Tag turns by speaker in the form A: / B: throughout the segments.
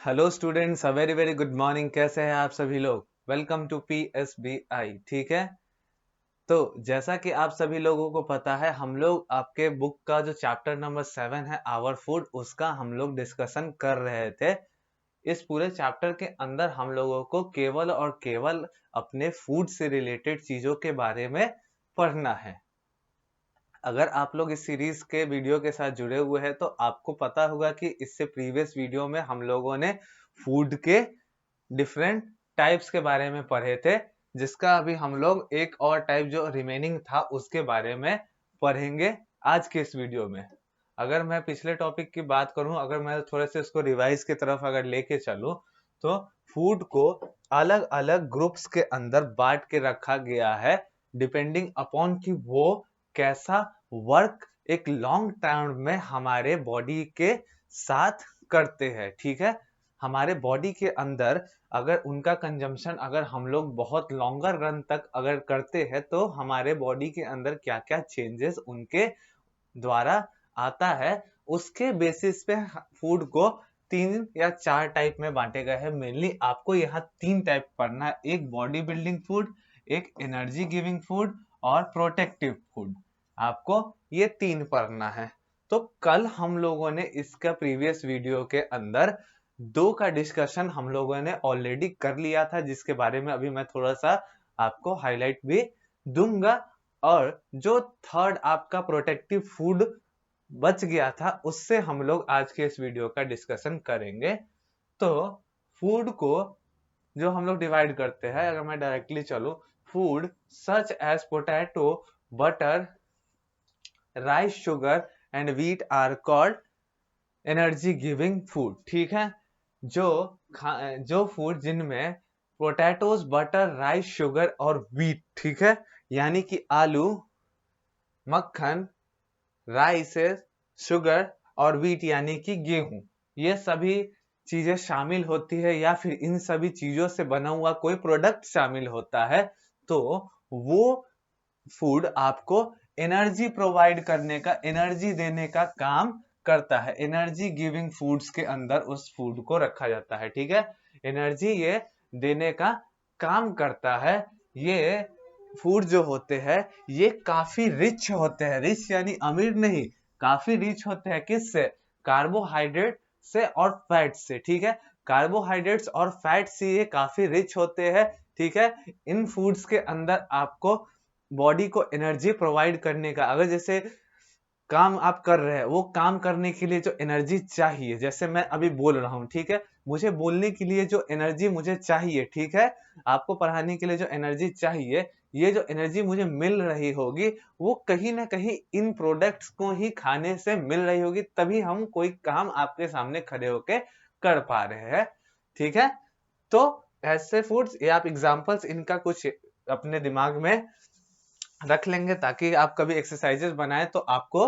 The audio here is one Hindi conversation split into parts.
A: Hello students, a very very good morning. कैसे हैं आप सभी लोग? Welcome to PSBI। ठीक है, तो जैसा कि आप सभी लोगों को पता है, हम लोग आपके बुक का जो चैप्टर नंबर 7 है आवर फूड, उसका हम लोग डिस्कशन कर रहे थे। इस पूरे चैप्टर के अंदर हम लोगों को केवल और केवल अपने फूड से रिलेटेड चीजों के बारे में पढ़ना है। अगर आप लोग इस सीरीज के वीडियो के साथ जुड़े हुए हैं तो आपको पता होगा कि इससे प्रीवियस वीडियो में हम लोगों ने फूड के डिफरेंट टाइप्स के बारे में पढ़े थे, जिसका अभी हम लोग एक और टाइप जो रिमेनिंग था उसके बारे में पढ़ेंगे आज के इस वीडियो में। अगर मैं पिछले टॉपिक की बात करूं, अगर मैं थोड़े से इसको रिवाइज की तरफ अगर लेके चलूं, तो फूड को अलग अलग ग्रुप्स के अंदर बांट के रखा गया है, डिपेंडिंग अपॉन कि वो कैसा वर्क एक लॉन्ग टर्म में हमारे बॉडी के साथ करते हैं। ठीक है, हमारे बॉडी के अंदर अगर उनका कंजम्पशन अगर हम लोग बहुत लॉन्गर रन तक अगर करते हैं तो हमारे बॉडी के अंदर क्या क्या चेंजेस उनके द्वारा आता है, उसके बेसिस पे फूड को 3 या 4 टाइप में बांटे गए हैं। मेनली आपको यहाँ 3 टाइप पढ़ना है, एक बॉडी बिल्डिंग फूड, एक एनर्जी गिविंग फूड और प्रोटेक्टिव फूड। आपको ये 3 पढ़ना है। तो कल हम लोगों ने इसका प्रीवियस वीडियो के अंदर 2 का डिस्कशन हम लोगों ने ऑलरेडी कर लिया था, जिसके बारे में अभी मैं थोड़ा सा आपको हाईलाइट भी दूंगा। और जो थर्ड आपका प्रोटेक्टिव फूड बच गया था, उससे हम लोग आज के इस वीडियो का डिस्कशन करेंगे। तो फूड को जो हम लोग डिवाइड करते हैं, अगर मैं डायरेक्टली चलूं, food such as potato, butter, rice, sugar and wheat are called energy giving food. ठीक है, जो जो फूड जिनमें पोटैटोज, बटर, राइस, शुगर और व्हीट, ठीक है, यानी कि आलू, मक्खन, राइसेस, शुगर और व्हीट यानी कि गेहूं, ये सभी चीजें शामिल होती है, या फिर इन सभी चीजों से बना हुआ कोई प्रोडक्ट शामिल होता है, तो वो फूड आपको एनर्जी प्रोवाइड करने का, एनर्जी देने का काम करता है। एनर्जी गिविंग फूड्स के अंदर उस फूड को रखा जाता है। ठीक है, एनर्जी ये देने का काम करता है। ये फूड जो होते हैं ये काफी रिच होते हैं, रिच यानी अमीर नहीं, काफी रिच होते हैं। किससे? कार्बोहाइड्रेट से और फैट से। ठीक है, कार्बोहाइड्रेट्स और फैट से ये काफी रिच होते हैं। ठीक है, इन फूड्स के अंदर आपको बॉडी को एनर्जी प्रोवाइड करने का, अगर जैसे काम आप कर रहे हैं, वो काम करने के लिए जो एनर्जी चाहिए, जैसे मैं अभी बोल रहा हूँ, ठीक है, मुझे बोलने के लिए जो एनर्जी मुझे चाहिए, ठीक है, आपको पढ़ाने के लिए जो एनर्जी चाहिए, ये जो एनर्जी मुझे मिल रही होगी वो कहीं ना कहीं इन प्रोडक्ट्स को ही खाने से मिल रही होगी, तभी हम कोई काम आपके सामने खड़े होके कर पा रहे हैं। ठीक है, तो ऐसे फूड्स, ये आप एग्जांपल्स इनका कुछ अपने दिमाग में रख लेंगे, ताकि आप कभी एक्सरसाइजेस बनाए तो आपको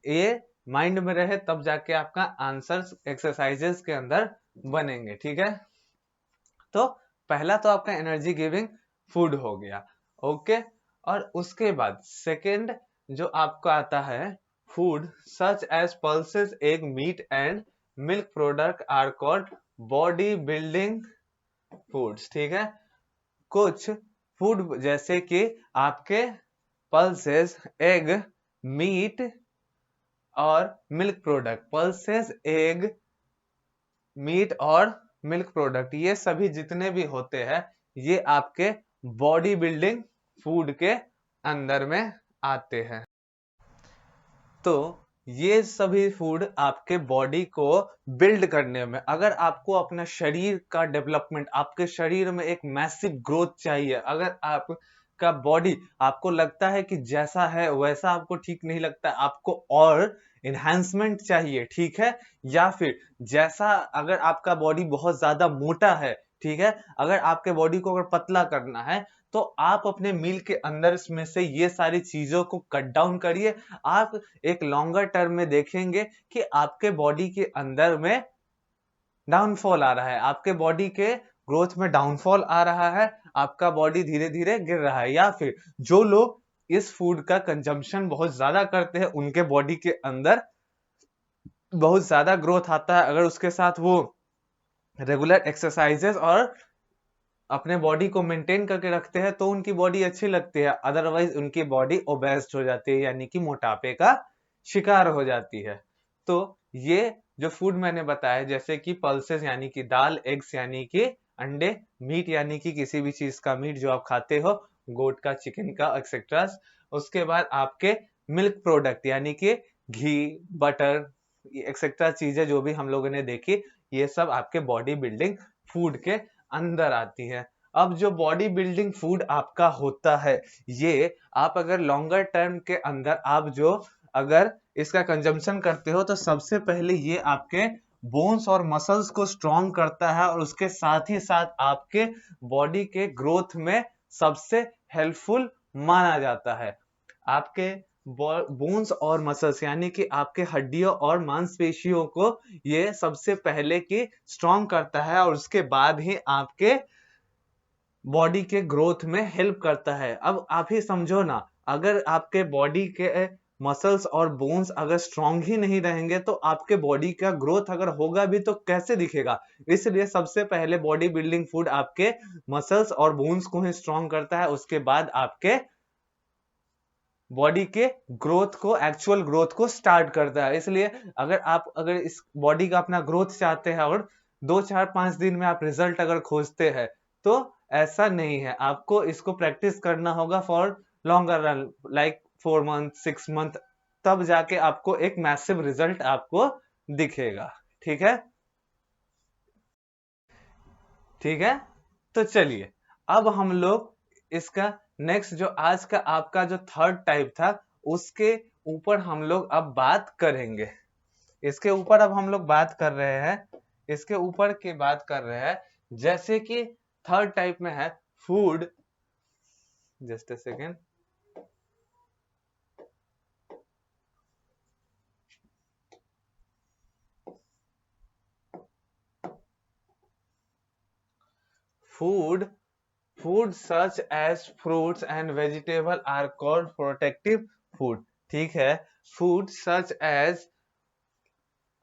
A: ये माइंड में रहे, तब जाके आपका आंसर्स एक्सरसाइजेस के अंदर बनेंगे। ठीक है, तो पहला तो आपका एनर्जी गिविंग फूड हो गया। ओके, और उसके बाद सेकंड जो आपका आता है, food such as pulses, egg, meat and milk product are called body building foods. ठीक है, कुछ फूड जैसे कि आपके पल्सेस, एग, मीट और milk product, pulses, egg, meat और मिल्क प्रोडक्ट, ये सभी जितने भी होते हैं ये आपके बॉडी बिल्डिंग फूड के अंदर में आते हैं। तो ये सभी फूड आपके बॉडी को बिल्ड करने में, अगर आपको अपना शरीर का डेवलपमेंट, आपके शरीर में एक मैसिव ग्रोथ चाहिए, अगर आपका बॉडी आपको लगता है कि जैसा है वैसा आपको ठीक नहीं लगता, आपको और इन्हांसमेंट चाहिए, ठीक है, या फिर जैसा, अगर आपका बॉडी बहुत ज्यादा मोटा है, ठीक है, अगर आपके बॉडी को अगर पतला करना है, तो आप अपने मील के अंदर में से ये सारी चीजों को कट डाउन करिए। आप एक लॉन्गर टर्म में देखेंगे कि आपके बॉडी के अंदर में डाउनफॉल आ रहा है, आपके बॉडी के ग्रोथ में डाउनफॉल आ रहा है, आपका बॉडी धीरे धीरे गिर रहा है। या फिर जो लोग इस फूड का कंजम्पशन बहुत ज्यादा करते हैं, उनके बॉडी के अंदर बहुत ज्यादा ग्रोथ आता है, अगर उसके साथ वो रेगुलर एक्सरसाइजेस और अपने बॉडी को मेंटेन करके रखते हैं तो उनकी बॉडी अच्छी लगती है, अदरवाइज उनकी बॉडी ओबेस्ड हो जाती है, यानी कि मोटापे का शिकार हो जाती है। तो ये जो फूड मैंने बताया, जैसे कि पल्सेस यानी कि दाल, एग्स यानी कि अंडे, मीट यानी कि किसी भी चीज का मीट जो आप खाते हो, गोट का, चिकन का, एक्सेट्रा। उसके बाद आपके मिल्क प्रोडक्ट यानी कि घी, बटर, एक्सेट्रा चीजें जो भी हम लोगों ने देखी, ये सब आपके बॉडी बिल्डिंग फूड के अंदर आती है। अब जो बॉडी बिल्डिंग फूड आपका होता है, ये आप अगर लॉन्गर टर्म के अंदर आप जो अगर इसका कंजम्पशन करते हो तो सबसे पहले ये आपके बोन्स और मसल्स को स्ट्रॉन्ग करता है और उसके साथ ही साथ आपके बॉडी के ग्रोथ में सबसे हेल्पफुल माना जाता है। आपके बोन्स और मसल्स यानी कि आपके हड्डियों और मांसपेशियों को ये सबसे पहले की स्ट्रॉन्ग करता है और उसके बाद ही आपके बॉडी के ग्रोथ में हेल्प करता है। अब आप ही समझो ना, अगर आपके बॉडी के मसल्स और बोन्स अगर स्ट्रॉन्ग ही नहीं रहेंगे तो आपके बॉडी का ग्रोथ अगर होगा भी तो कैसे दिखेगा। इसलिए सबसे पहले बॉडी बिल्डिंग फूड आपके मसल्स और बोन्स को ही स्ट्रॉन्ग करता है, उसके बाद आपके बॉडी के ग्रोथ को, एक्चुअल ग्रोथ को स्टार्ट करता है। इसलिए अगर इस बॉडी का अपना ग्रोथ चाहते हैं और 2 4 5 दिन में आप रिजल्ट अगर खोजते हैं तो ऐसा नहीं है, आपको इसको प्रैक्टिस करना होगा for longer run, like 4 month 6 month, तब जाके आपको एक मैसिव रिजल्ट आपको दिखेगा। ठीक है, ठीक है। तो चलिए, अब हम लोग इसका नेक्स्ट जो आज का आपका जो थर्ड टाइप था उसके ऊपर हम लोग अब बात करेंगे। इसके ऊपर अब हम लोग बात कर रहे हैं, इसके ऊपर की बात कर रहे हैं, जैसे कि थर्ड टाइप में है food. Just a second. Food Food such as fruits and vegetables are called protective food। ठीक है, food such as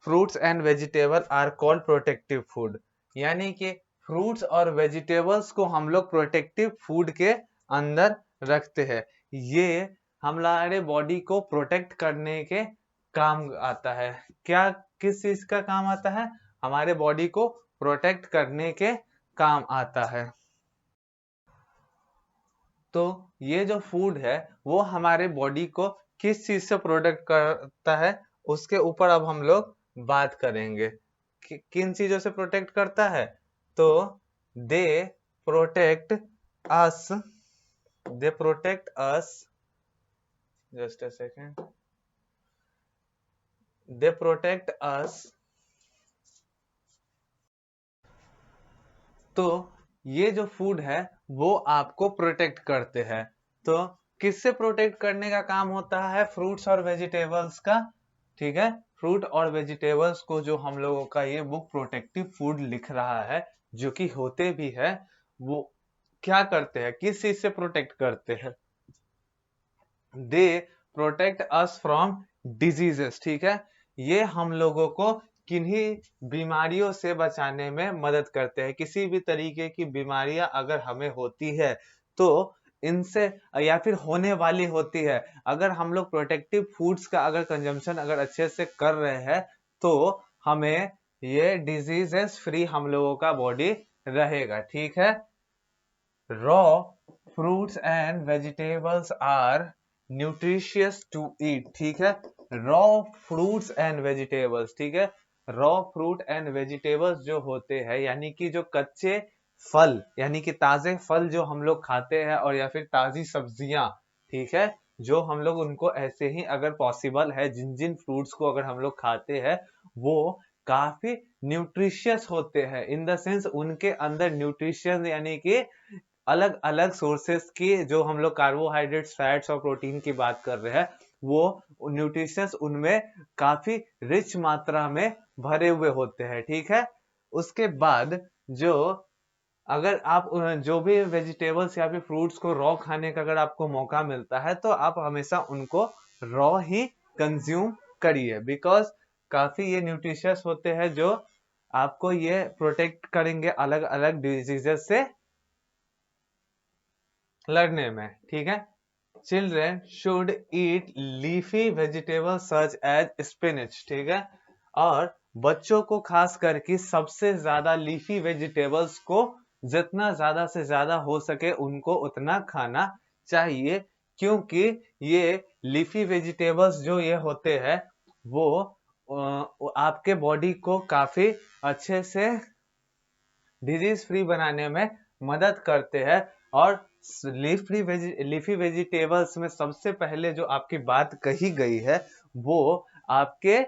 A: fruits and vegetables are called protective food, यानी कि फ्रूट्स और वेजिटेबल्स को हम लोग प्रोटेक्टिव फूड के अंदर रखते हैं। ये हमारे बॉडी को प्रोटेक्ट करने के काम आता है। क्या, किस चीज का काम आता है? हमारे बॉडी को प्रोटेक्ट करने के काम आता है। तो ये जो फूड है वो हमारे बॉडी को किस चीज से प्रोटेक्ट करता है उसके ऊपर अब हम लोग बात करेंगे। किन चीजों से प्रोटेक्ट करता है? तो they protect us, they protect us, just a second, they protect us. तो ये जो फूड है वो आपको प्रोटेक्ट करते हैं। तो किससे प्रोटेक्ट करने का काम होता है? फ्रूट्स और वेजिटेबल्स का। ठीक है, फ्रूट और वेजिटेबल्स को जो हम लोगों का ये बुक प्रोटेक्टिव फूड लिख रहा है, जो कि होते भी है, वो क्या करते हैं, किस चीज से प्रोटेक्ट करते हैं? They protect us from diseases. ठीक है, ये हम लोगों को किन्हीं बीमारियों से बचाने में मदद करते हैं। किसी भी तरीके की बीमारियां अगर हमें होती है तो इनसे, या फिर होने वाली होती है, अगर हम लोग प्रोटेक्टिव फूड्स का अगर कंजम्पशन अगर अच्छे से कर रहे हैं तो हमें ये डिजीजेस फ्री हम लोगों का बॉडी रहेगा। ठीक है, raw fruits and vegetables are nutritious to eat। ठीक है, raw fruits and vegetables, ठीक है, raw fruit and vegetables जो होते हैं यानी कि जो कच्चे फल यानी कि ताजे फल जो हम लोग खाते हैं और या फिर ताजी सब्जियां, ठीक है, जो हम लोग उनको ऐसे ही अगर पॉसिबल है, जिन जिन फ्रूट्स को अगर हम लोग खाते हैं वो काफी न्यूट्रिशियस होते हैं, इन द सेंस उनके अंदर न्यूट्रिशन यानी कि अलग अलग सोर्सेस की, जो हम लोग कार्बोहाइड्रेट्स, फैट्स और प्रोटीन की बात कर रहे हैं, वो न्यूट्रिशंस उनमें काफी रिच मात्रा में भरे हुए होते हैं। ठीक है, उसके बाद जो अगर आप जो भी वेजिटेबल्स या फिर फ्रूट्स को रॉ खाने का अगर आपको मौका मिलता है तो आप हमेशा उनको रॉ ही कंज्यूम करिए, बिकॉज काफी ये न्यूट्रिशियस होते हैं, जो आपको ये प्रोटेक्ट करेंगे अलग अलग डिजीजेस से लड़ने में, ठीक है। Children should eat leafy vegetable such as spinach, ठीक है। और बच्चों को खास करके सबसे ज्यादा लीफी वेजिटेबल्स को जितना ज्यादा से ज्यादा हो सके उनको उतना खाना चाहिए, क्योंकि ये लीफी वेजिटेबल्स जो ये होते हैं वो आपके बॉडी को काफी अच्छे से डिजीज फ्री बनाने में मदद करते हैं। और लीफी वेजिटेबल्स में सबसे पहले जो आपकी बात कही गई है वो आपके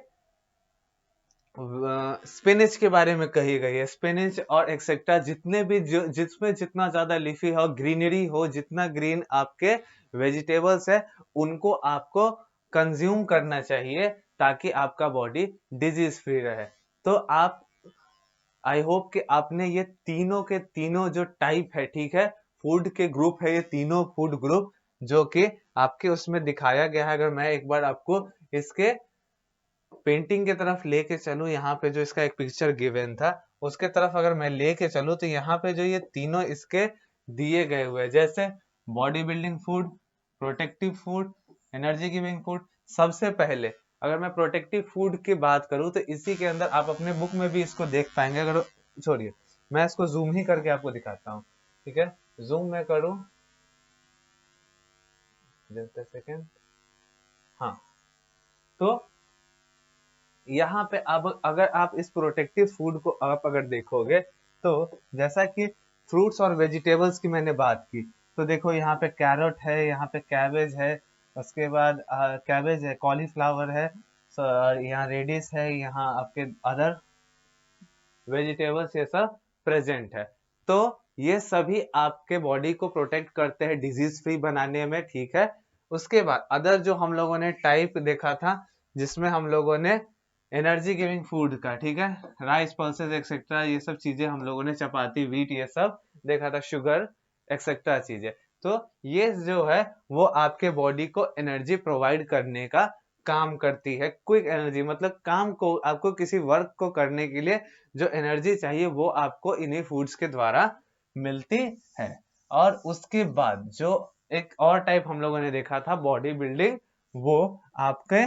A: स्पिनिच के बारे में कही गई है। स्पिनिच और एक्सेट्रा जितने भी जिसमें जितना ज्यादा लीफी हो, ग्रीनरी हो, जितना ग्रीन आपके वेजिटेबल्स है उनको आपको कंज्यूम करना चाहिए ताकि आपका बॉडी डिजीज फ्री रहे। तो आप आई होप कि आपने ये तीनों के तीनों जो टाइप है, ठीक है, फूड के ग्रुप है, ये तीनों फूड ग्रुप जो कि आपके उसमें दिखाया गया है। अगर मैं एक बार आपको इसके पेंटिंग की तरफ लेके चलूं, यहाँ पे जो इसका एक पिक्चर गिवन था उसके तरफ अगर मैं लेके चलूं तो यहाँ पे जो ये तीनों इसके दिए गए हुए हैं, जैसे body building food, protective food, energy giving food. सबसे पहले अगर मैं प्रोटेक्टिव फूड की बात करूं तो इसी के अंदर आप अपने बुक में भी इसको देख पाएंगे। अगर छोड़िए मैं इसको जूम ही करके आपको दिखाता हूँ, ठीक है। जूम मैं करूं, जस्ट अ सेकेंड। हाँ, तो यहाँ पे अब अगर आप इस प्रोटेक्टिव फूड को आप अगर देखोगे तो जैसा कि फ्रूट्स और वेजिटेबल्स की मैंने बात की, तो देखो यहाँ पे कैरेट है, यहाँ पे कैबेज है, उसके बाद कैबेज है, कॉलीफ्लावर है, यहाँ रेडिश है, यहाँ आपके अदर वेजिटेबल्स ये सब प्रेजेंट है। तो ये सभी आपके बॉडी को प्रोटेक्ट करते हैं डिजीज फ्री बनाने में, ठीक है। उसके बाद अदर जो हम लोगों ने टाइप देखा था जिसमें हम लोगों ने एनर्जी गिविंग फूड का, ठीक है, राइस, पल्सेस एक्सेट्रा, ये सब चीजें हम लोगों ने, चपाती, वीट, ये सब देखा था, शुगर एक्सेट्रा चीजें। तो ये जो है वो आपके बॉडी को एनर्जी प्रोवाइड करने का काम करती है। क्विक एनर्जी मतलब काम को, आपको किसी वर्क को करने के लिए जो एनर्जी चाहिए वो आपको इन्हीं फूड्स के द्वारा मिलती है। और उसके बाद जो एक और टाइप हम लोगों ने देखा था बॉडी बिल्डिंग, वो आपके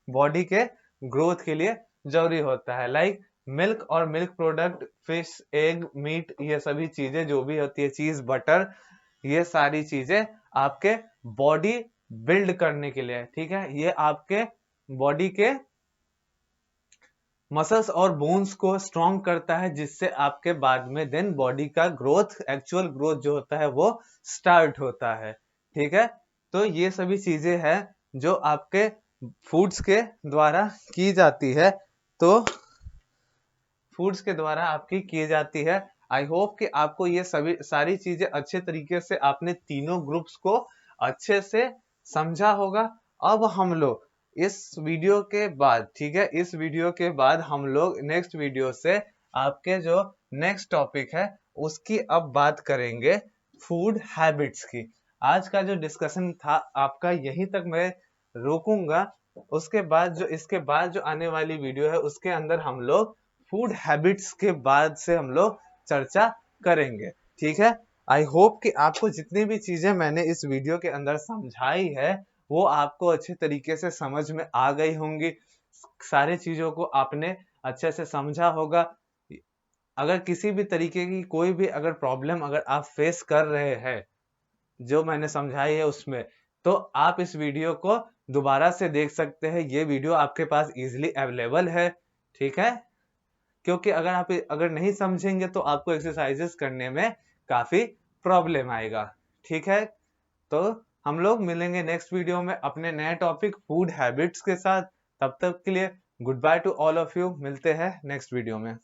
A: बॉडी के ग्रोथ के लिए जरूरी होता है, लाइक मिल्क और milk product, fish, egg, meat, ये सभी चीजें जो भी होती है, चीज, बटर, ये सारी चीजें आपके बॉडी बिल्ड करने के लिए, ठीक है। ये आपके बॉडी के मसल्स और बोन्स को स्ट्रॉन्ग करता है, जिससे आपके बाद में देन बॉडी का ग्रोथ, एक्चुअल ग्रोथ जो होता है वो स्टार्ट होता है, ठीक है। तो ये सभी चीजें हैं जो आपके फूड्स के द्वारा की जाती है, तो फूड्स के द्वारा आपकी की जाती है। आई होप कि आपको ये सभी सारी चीजें अच्छे तरीके से, आपने तीनों ग्रुप्स को अच्छे से समझा होगा। अब हम लोग इस वीडियो के बाद, ठीक है, इस वीडियो के बाद हम लोग नेक्स्ट वीडियो से आपके जो नेक्स्ट टॉपिक है उसकी अब बात करेंगे, फूड हैबिट्स की। आज का जो डिस्कशन था आपका यहीं तक मैं रोकूंगा। उसके बाद जो इसके बाद जो आने वाली वीडियो है उसके अंदर हम लोग फूड हैबिट्स के बाद से हम लोग चर्चा करेंगे, ठीक है। आई होप कि आपको जितनी भी चीजें मैंने इस वीडियो के अंदर समझाई है वो आपको अच्छे तरीके से समझ में आ गई होंगी, सारी चीजों को आपने अच्छे से समझा होगा। अगर किसी भी तरीके की कोई भी अगर प्रॉब्लम अगर आप फेस कर रहे हैं जो मैंने समझाई है उसमें, तो आप इस वीडियो को दोबारा से देख सकते हैं। ये वीडियो आपके पास इजीली अवेलेबल है, ठीक है, क्योंकि अगर आप अगर नहीं समझेंगे तो आपको एक्सरसाइजेस करने में काफी प्रॉब्लम आएगा, ठीक है। तो हम लोग मिलेंगे नेक्स्ट वीडियो में अपने नए टॉपिक फूड हैबिट्स के साथ। तब तक के लिए good by two all of you, मिलते हैं नेक्स्ट वीडियो में।